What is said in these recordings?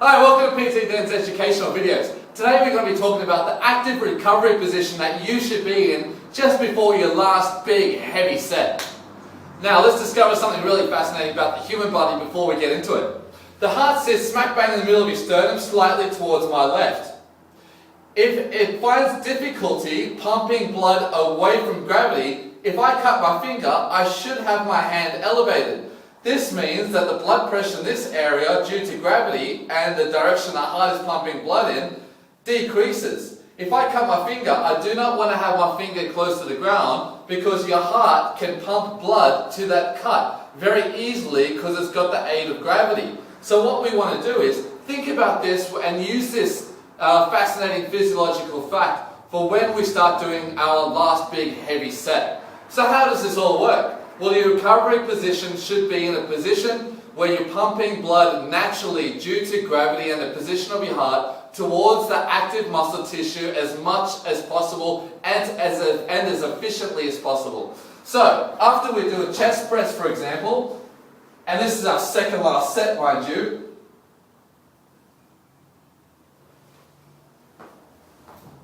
Hi, welcome to PT Dan's educational videos. Today we're going to be talking about the active recovery position that you should be in just before your last big heavy set. Now let's discover something really fascinating about the human body before we get into it. The heart sits smack bang in the middle of your sternum, slightly towards my left. If it finds difficulty pumping blood away from gravity, if I cut my finger, I should have my hand elevated. This means that the blood pressure in this area, due to gravity and the direction the heart is pumping blood in, decreases. If I cut my finger, I do not want to have my finger close to the ground because your heart can pump blood to that cut very easily because it's got the aid of gravity. So what we want to do is think about this and use this fascinating physiological fact for when we start doing our last big heavy set. So how does this all work? Well, your recovery position should be in a position where you're pumping blood naturally due to gravity and the position of your heart towards the active muscle tissue as much as possible and as efficiently as possible. So, after we do a chest press, for example, and this is our second last set, mind you,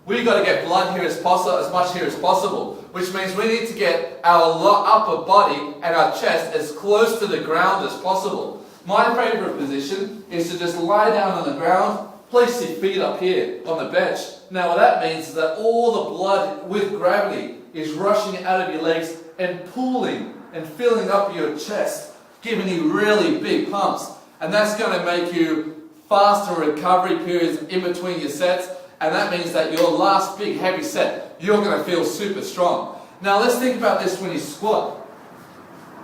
we've got to get blood here as much here as possible, which means we need to get our upper body and our chest as close to the ground as possible. My favourite position is to just lie down on the ground, place your feet up here on the bench. Now what that means is that all the blood with gravity is rushing out of your legs and pooling and filling up your chest, giving you really big pumps. And that's going to make you faster recovery periods in between your sets. And that means that your last big heavy set, you're going to feel super strong. Now let's think about this when you squat.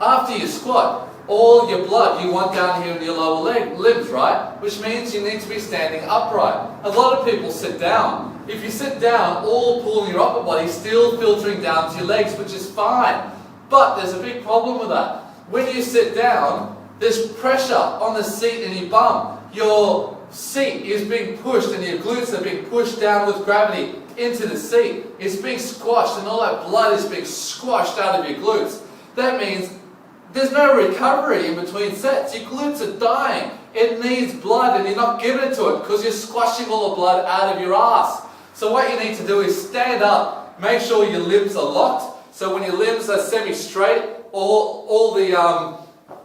After you squat, all your blood you want down here in your lower limbs, right? Which means you need to be standing upright. A lot of people sit down. If you sit down, all pull in your upper body still filtering down to your legs, which is fine. But there's a big problem with that. When you sit down, there's pressure on the seat in your bum. Your seat is being pushed and your glutes are being pushed down with gravity into the seat. It's being squashed and all that blood is being squashed out of your glutes. That means there's no recovery in between sets. Your glutes are dying. It needs blood and you're not giving it to it because you're squashing all the blood out of your ass. So what you need to do is stand up, make sure your limbs are locked. So when your limbs are semi-straight, all the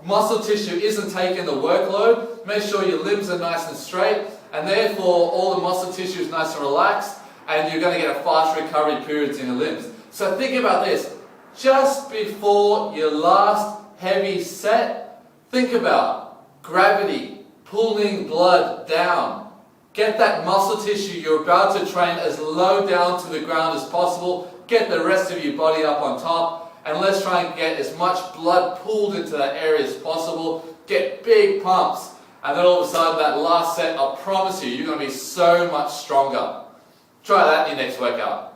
muscle tissue isn't taking the workload. Make sure your limbs are nice and straight, and therefore all the muscle tissue is nice and relaxed, and you're going to get a fast recovery periods in your limbs. So think about this. Just before your last heavy set, think about gravity pulling blood down. Get that muscle tissue you're about to train as low down to the ground as possible. Get the rest of your body up on top. And let's try and get as much blood pulled into that area as possible. Get big pumps. And then all of a sudden, that last set, I promise you, you're going to be so much stronger. Try that in your next workout.